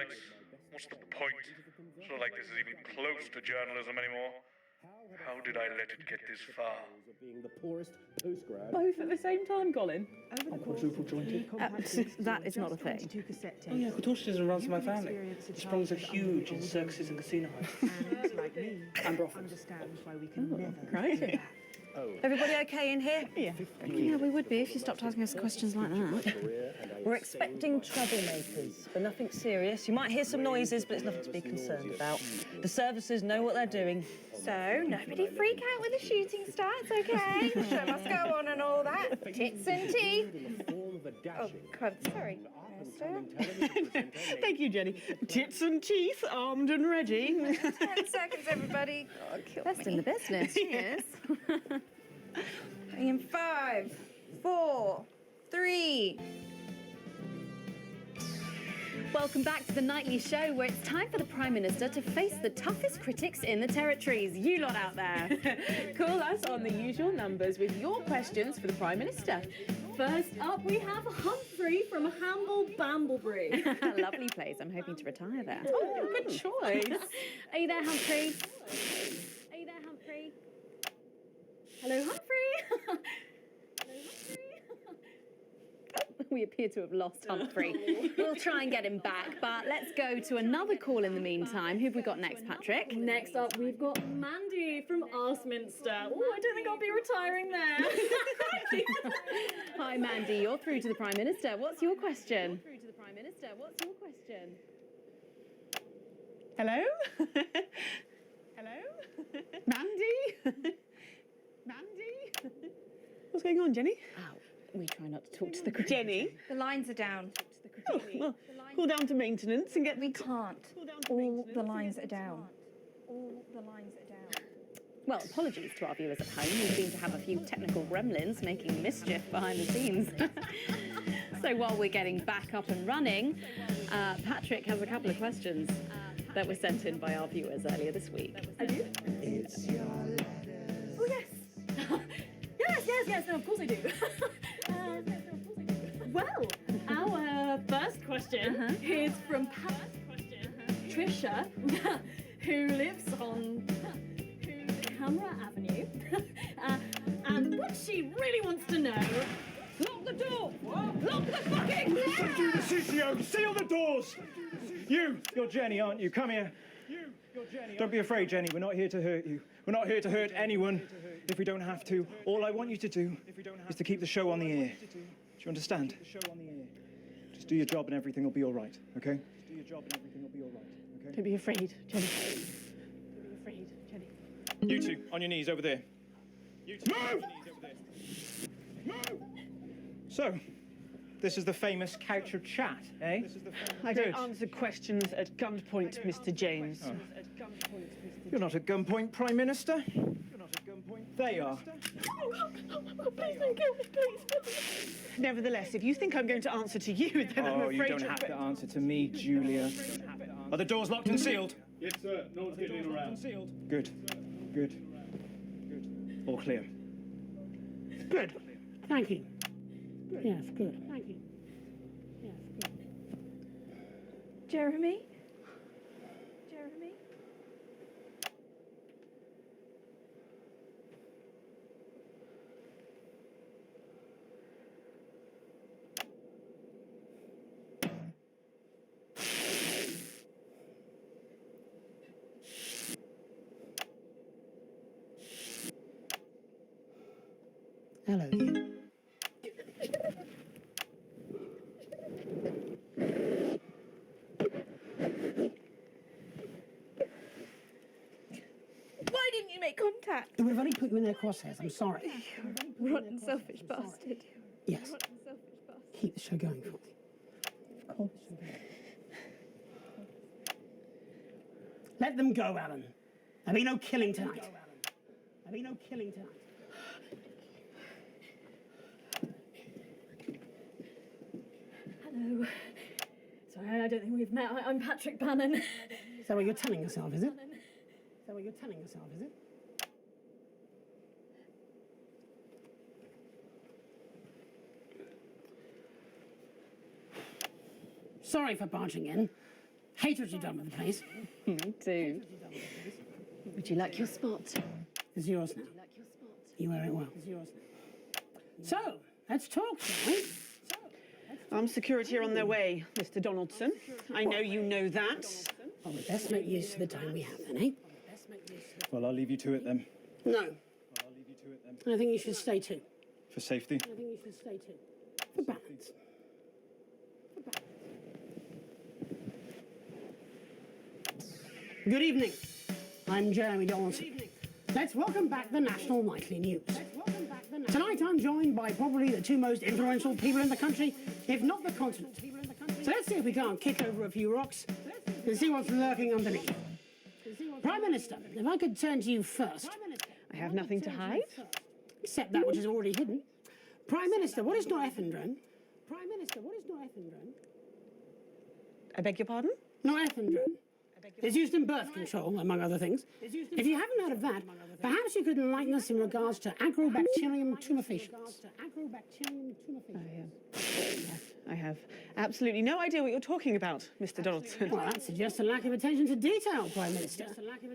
mathematics. What's the point? It's not like this is even close to journalism anymore. How did I let it get this far? Both at the same time, Colin? Quadruple jointed. That is not a thing. Oh yeah, Catorcism runs in my family. The Sprongs are huge in circuses and casino halls. And brothels. Great. Everybody okay in here? Yeah. Yeah, we would be if you stopped asking us questions like that. We're expecting troublemakers, but nothing serious. You might hear some noises, but it's nothing to be concerned about. The services know what they're doing. So, nobody freak out when the shooting starts, okay? The show must go on and all that. Tits and teeth. Oh, God, sorry. Thank you, Jenny. Tits and teeth, armed and ready. 10 seconds, everybody. Oh, Best in the business. Cheers. In 5, 4, 3. Welcome back to the nightly show where it's time for the Prime Minister to face the toughest critics in the territories. You lot out there. Call us on the usual numbers with your questions for the Prime Minister. First up, we have Humphrey from Hamble Bamblebury. Lovely place. I'm hoping to retire there. Oh, good choice. Are you there, Humphrey? Are you there, Humphrey? Hello, Humphrey. Hello, Humphrey. We appear to have lost Humphrey. We'll try and get him back, but let's go to another call in the meantime. Who've we got next, Patrick? Next up, we've got Mandy from Arsminster. Oh, I don't think I'll be retiring there. Hi, Mandy. You're through to the Prime Minister. What's your question? Hello? Hello? Mandy? Mandy? What's going on, Jenny? Oh, we try not to talk to the critics. Jenny? The lines are down. Oh, well, call down to maintenance and get... We can't. All the lines are down. All the lines are down. Well, apologies to our viewers at home. We seem to have a few technical gremlins making mischief behind the scenes. So while we're getting back up and running, Patrick has a couple of questions that were sent in by our viewers earlier this week. I do? It's your letters. Oh, yes. yes, no, of course I do. Well, our first question is from Trisha, who lives on Camera Avenue. And what she really wants to know... Lock the door! What? Lock the fucking door! Subdue the CCO! Seal the doors! You're Jenny, aren't you? Come here. You're Jenny. Don't be afraid, Jenny. We're not here to hurt you. We're not here to hurt anyone if we don't have to. All I want you to do is to keep the show on the air. Do you understand? Just do your job and everything will be all right, okay? Just do your job and everything will be all right, okay? Don't be afraid, Jenny. Don't be afraid, Jenny. You two, on your knees over there. You two, on your knees over there. Move! So, this is the famous couch of chat, eh? I don't answer questions at gunpoint, Mr. James. Oh. You're not at gunpoint, Prime Minister. They are. Please don't kill me, please. Nevertheless, if you think I'm going to answer to you, then I'm afraid you don't have to answer to me, Julia. Are the doors locked and sealed? Yes, sir. No one's getting in around. Good. All clear. Good. Thank you. Yes, good. Thank you. Yes, good. Jeremy? Hello, you. Why didn't you make contact? We've only put you in their crosshairs. I'm sorry. Rotten, selfish bastard. Yes. Rotten, selfish bastard. Keep the show going for me. Of course. Let them go, Alan. There'll be no killing tonight. Hello. Sorry, I don't think we've met. I'm Patrick Bannon. Is that what you're telling yourself, is it? Sorry for barging in. Hate what you've done with the place. Me too. Would you like your spot? It's yours now. You wear it well. It's yours now. So, let's talk, shall we? Armed security are on their way, Mr. Donaldson. I know you know that. Well, we best make use of the time we have then, eh? Well, I'll leave you to it then. No. I'll leave you to it then. I think you should stay too. For safety. I think you should stay too. For balance. Good evening. I'm Jeremy Donaldson. Let's welcome back the National Nightly News. Tonight I'm joined by probably the two most influential people in the country, if not the continent. So let's see if we can't kick over a few rocks and see what's lurking underneath. Prime Minister, if I could turn to you first. I have nothing to hide. Except that which is already hidden. Prime Minister, what is norepinephrine? Prime Minister, what is norepinephrine? I beg your pardon? Norepinephrine. It's used in birth control, among other things. If you haven't heard of that, perhaps you could enlighten us in regards to Agrobacterium tumefaciens. Yes, I have absolutely no idea what you're talking about, Mr. Donaldson. Well, that suggests a lack of attention to detail, Prime Minister.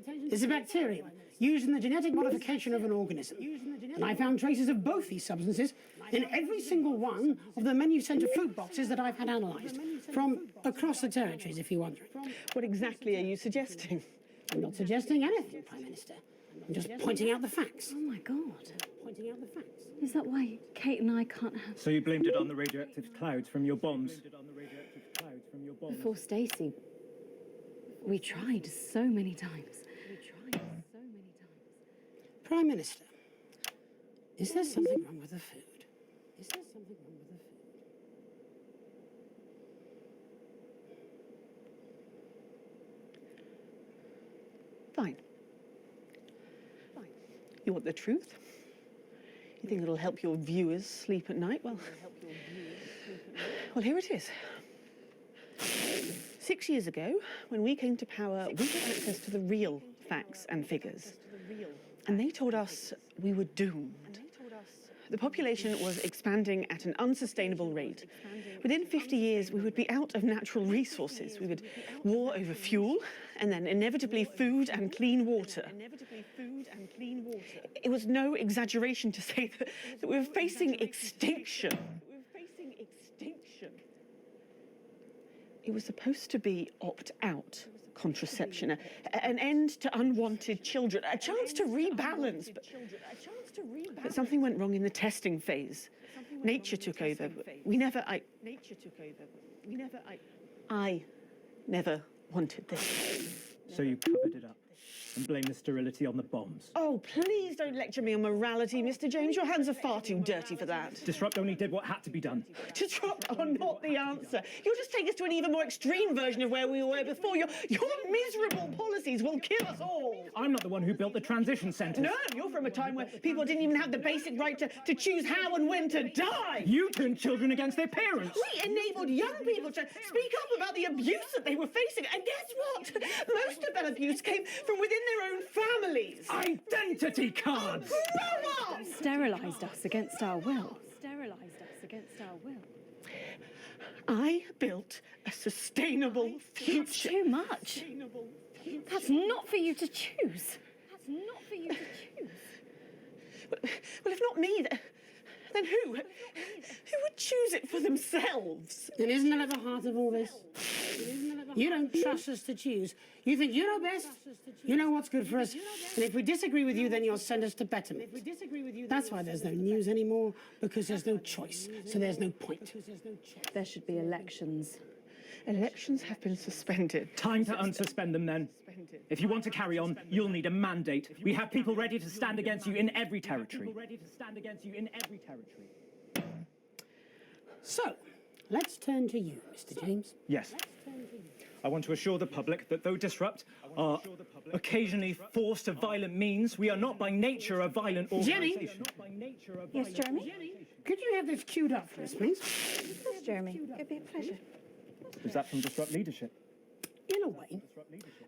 It's a bacterium used in the genetic modification of an organism. And I found traces of both these substances in every single one of the menu centre food boxes that I've had analysed, from across the territories, if you're wondering. What exactly are you suggesting? I'm not suggesting anything, Prime Minister. I'm just pointing out the facts. Oh my God. Pointing out the facts. Is that why Kate and I can't have... So you blamed it on the radioactive clouds from your bombs? Before Stacey, we tried so many times. Prime Minister, is there something wrong with the food? Is there something wrong with the food? Fine. You want the truth? You think it'll help your viewers sleep at night? Well, here it is. 6 years ago, when we came to power, we had access to the real facts and figures. And they told us we were doomed. The population was expanding at an unsustainable rate. Within 50 years, we would be out of natural resources. We would war over fuel, and then inevitably food and clean water. It was no exaggeration to say that we were facing extinction. It was supposed to be opt-out contraception, an end to unwanted children, a chance to rebalance. But something went wrong in the testing phase. Nature took over. I never wanted this. So you covered it up and blamed the sterility on the bombs. Oh, please don't lecture me on morality, Mr. James. Your hands are far too dirty for that. Disrupt only did what had to be done. Disrupt are not the answer. You'll just take us to an even more extreme version of where we were before. Your miserable policies will kill us all. I'm not the one who built the transition centres. No, you're from a time where people didn't even have the basic right to choose how and when to die. You turned children against their parents. We enabled young people to speak up about the abuse that they were facing. And guess what? Most of that abuse came from within their own families. Identity cards! Grow up! Sterilised us against our will. I built a sustainable future. Too much. That's not for you to choose. Well, if not me, then who? Who would choose it for themselves? And isn't that at the heart of all this? You don't trust us to choose. You think you know best, you know what's good for us, and if we disagree with you, then you'll send us to betterment. That's why there's no news anymore, because there's no choice, so there's no point. There should be elections. Elections have been suspended. Time to unsuspend them then. If you want to carry on, you'll need a mandate. We have people ready to stand against you in every territory. So, let's turn to you, Mr. James. Yes. I want to assure the public that though Disrupt are occasionally forced to violent means, we are not by nature a violent organisation. Jenny? Yes, Jeremy? Could you have this queued up for us, please? Yes, Jeremy. It'd be a pleasure. Is that from Disrupt leadership? In a way.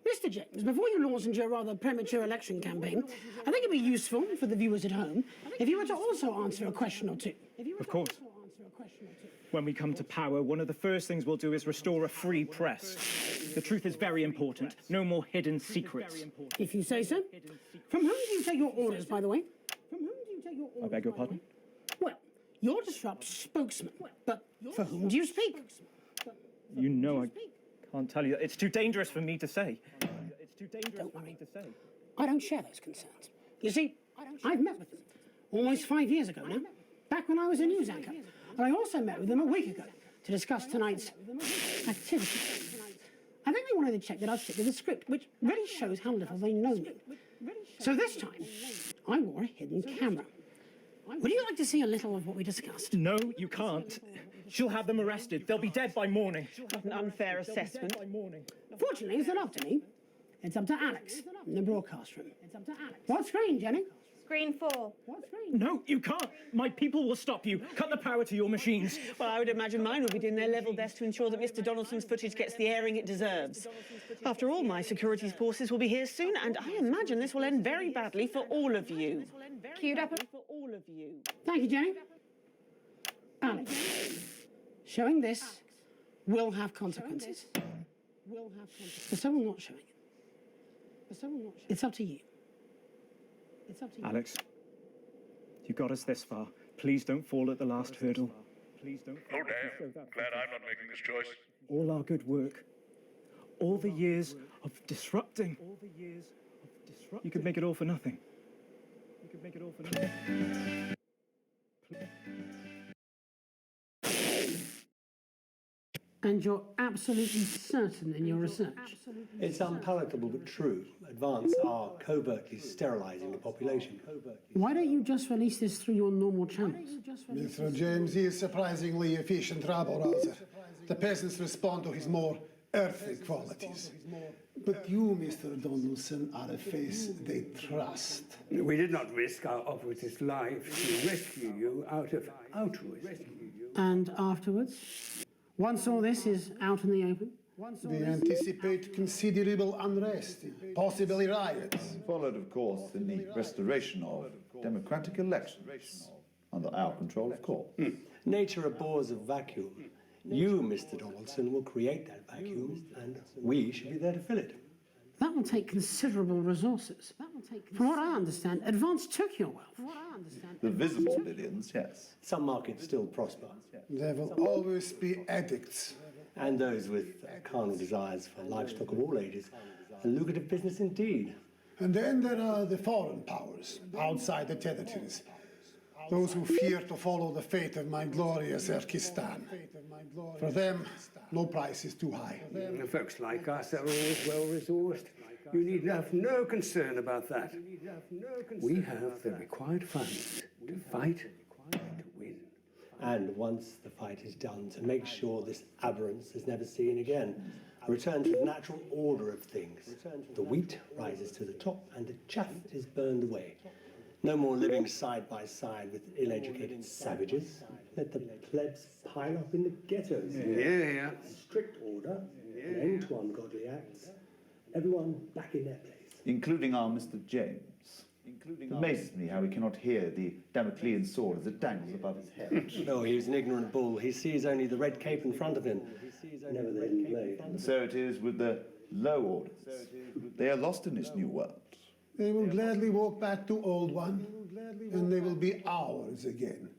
Mr. James, before you launch into your rather premature election campaign, I think it'd be useful for the viewers at home if you were to also answer a question or two. Of course. When we come to power, one of the first things we'll do is restore a free press. The truth is very important. No more hidden secrets. If you say so. From whom do you take your orders, by the way? From whom do you take your orders? I beg your pardon? Well, you're Disrupt's spokesman, but for whom do you speak? You know I can't tell you. It's too dangerous for me to say. It's too dangerous Don't for worry. me to say. I don't share those concerns. You see, I've met with them almost 5 years ago now, back when I was a news anchor. And I also met with them a week ago to discuss tonight's activities. I think they wanted to check that I'd stick to the script, which really shows how little they know me. So this time, I wore a hidden camera. Would you like to see a little of what we discussed? No, you can't. She'll have them arrested. They'll be dead by morning. What an unfair assessment. Fortunately, it's not up to me. It's up to Alex in the broadcast room. What screen, Jenny? Screen 4. What screen? No, you can't. My people will stop you. Cut the power to your machines. Well, I would imagine mine will be doing their level best to ensure that Mr. Donaldson's footage gets the airing it deserves. After all, my security forces will be here soon, and I imagine this will end very badly for all of you. Queued up. For all of you. Thank you, Jenny. Alex, showing this will have consequences. For someone not showing it. It's up to you. It's up to you. Alex, you got us this far. Please don't fall at the last hurdle. Please don't fall. Oh, damn. Glad I'm not making this choice. All our good work, all the years of disrupting. You could make it all for nothing. And you're absolutely certain in your research? It's unpalatable but true. Advance are covertly sterilising the population. Why don't you just release this through your normal channels? Mr. James is surprisingly efficient rabble-rouser. The peasants respond to his more earthly qualities. But you, Mr. Donaldson, are a face they trust. We did not risk our operative's life to rescue you out of altruism. And afterwards? Once all this is out in the open? We anticipate considerable unrest, possibly riots. Followed, of course, in the restoration of democratic elections under our control, of course. Nature abhors a vacuum. You, Mr. Donaldson, will create that vacuum, and we should be there to fill it. That will take considerable resources. From what I understand, Advance took your wealth. The visible billions, yes. Some markets still prosper. There will always be addicts. And those with carnal desires for livestock of all ages. A lucrative business indeed. And then there are the foreign powers, outside the territories. Those who fear to follow the fate of my glorious Erkistan. For them, no price is too high. Folks like us are always well-resourced. You need have no concern about that. We have the required funds to fight and to win. And once the fight is done, to make sure this aberrance is never seen again. A return to the natural order of things. The wheat rises to the top and the chaff is burned away. No more living side by side with ill-educated savages. Let the plebs pile up in the ghettos. Yeah. Strict order, an end to ungodly acts. Everyone back in their place. Including our Mr. James. It amazes me how he cannot hear the Damoclean sword as it dangles above his head. Oh, he was an ignorant bull. He sees only the red cape in front of him, never the hidden blade. And so it is with the low orders. They are lost in this new world. They will gladly walk back to Old One, and they will be ours again,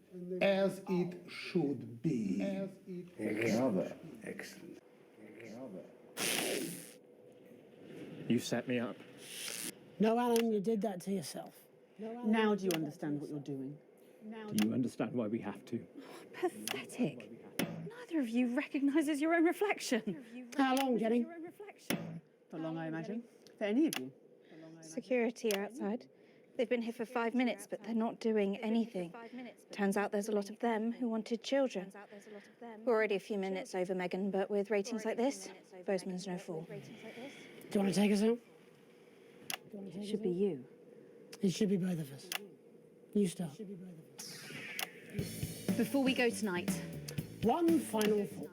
as it should be. Excellent. Excellent. You set me up. No, Alan, you did that to yourself. Now do you understand what you're doing? Do you understand why we have to? Pathetic. Neither of you recognises your own reflection. How long, Jenny? For long, I imagine. For any of you. Security are outside. They've been here for 5 minutes, but they're not doing anything. Turns out there's a lot of them who wanted children. We're already a few minutes over, Megan, but with ratings like this, Bozeman's no fool. Do you want to take us out? It should be you. It should be both of us. You start. Before we go tonight, One final thought.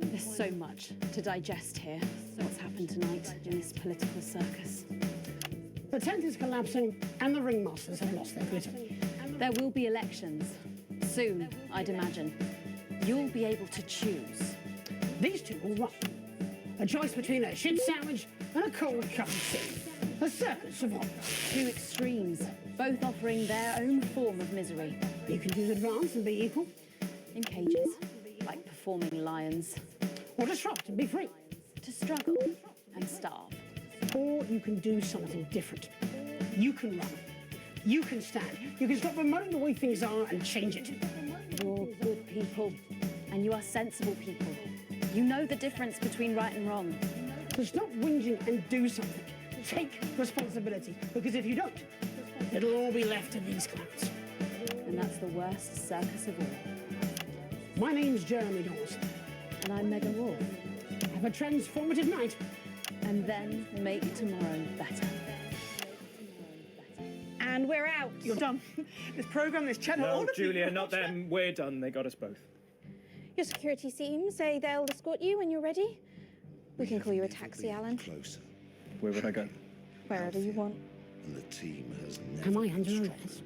there's so much to digest here. What's happened tonight in this political circus. The tent is collapsing, and the ringmasters have lost their glitter. There will be elections. Soon, I'd imagine. you'll be able to choose. These two will run. A choice between a shit sandwich and a cold cup of soup. A circus of horrors. Two extremes, both offering their own form of misery. You can choose advance and be equal. In cages, like performing lions. Or disrupt and be free. To struggle and starve. Or you can do something different. You can run. You can stand. You can stop promoting the way things are and change it. You're good people, and you are sensible people. You know the difference between right and wrong. So stop whinging and do something. Take responsibility, because if you don't, it'll all be left to these clowns. And that's the worst circus of all. My name's Jeremy Dawson. And I'm Megan Wolf. Have a transformative night. And then make tomorrow better. And we're out. You're done. This programme, this channel, all No, of you. Julia, not them. We're done. They got us both. Your security team say they'll escort you when you're ready. We can call you a taxi, Alan. Closer, Where would I go? Wherever you want. and the team has never Am I been under stronger. arrest?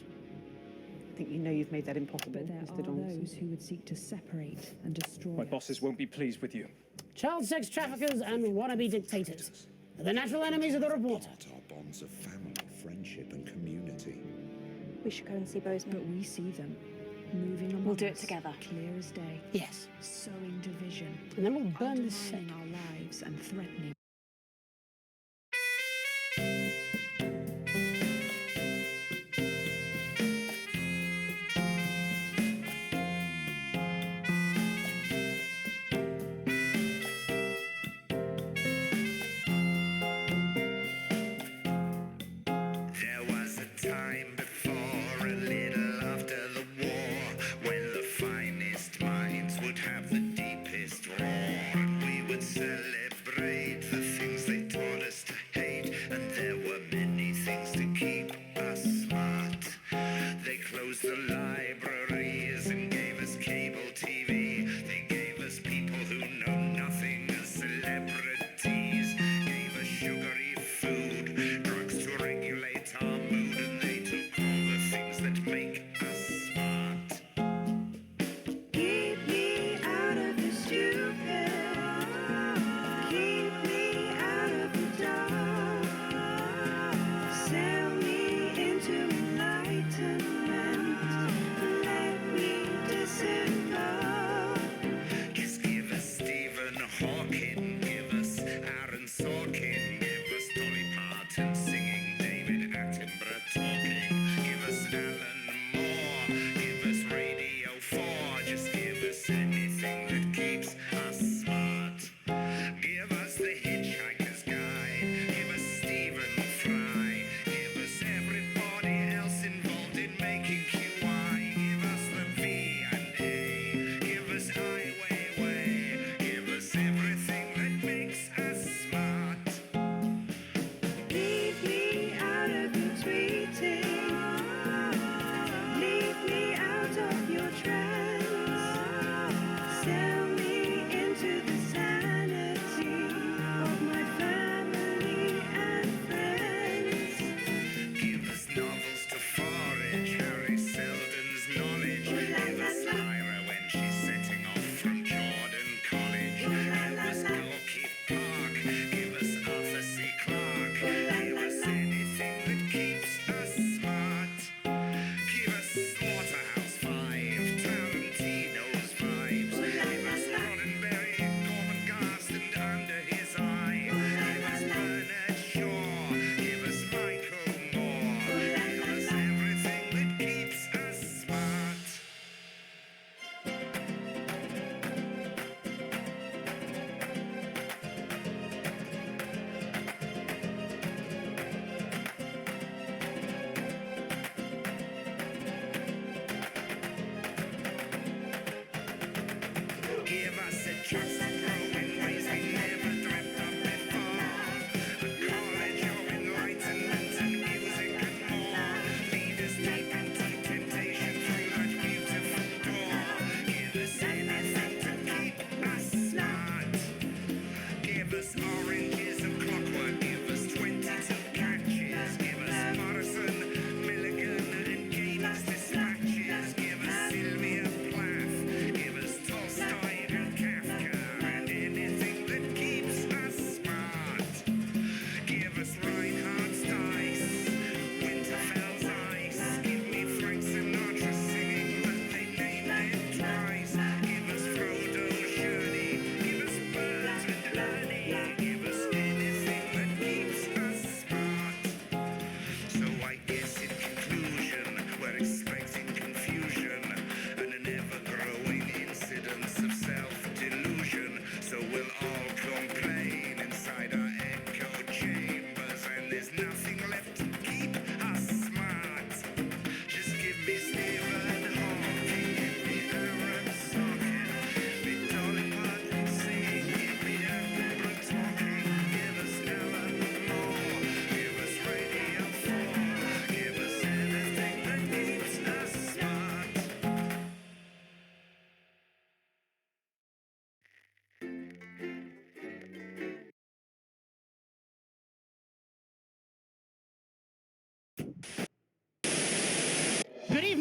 I think you know you've made that impossible, But there Mr. are Donaldson. those who would seek to separate and destroy My us. bosses won't be pleased with you. Child sex traffickers and wannabe dictators are the natural enemies of the reporter. Our bonds of family, friendship, and community. We should go and see Bozeman. But we see them moving among We'll do it us, together. clear as day, Yes. sowing division, And then we'll burn this set. undermining our lives and threatening. There was a time before, a little after the war, when the finest minds would have the deepest roar, and we would celebrate the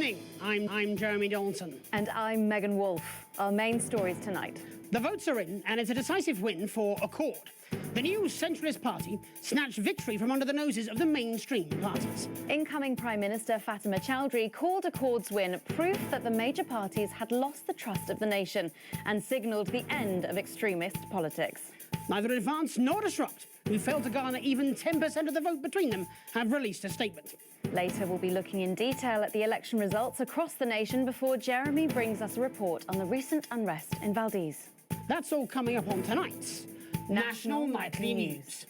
evening. I'm Jeremy Donaldson. And I'm Megan Wolfe. Our main stories tonight. The votes are in, and it's a decisive win for Accord. The new centralist party snatched victory from under the noses of the mainstream parties. Incoming Prime Minister Fatima Chowdhury called Accord's win proof that the major parties had lost the trust of the nation and signalled the end of extremist politics. Neither Advance nor Disrupt, who failed to garner even 10% of the vote between them, have released a statement. Later, we'll be looking in detail at the election results across the nation before Jeremy brings us a report on the recent unrest in Valdez. That's all coming up on tonight's National Nightly News.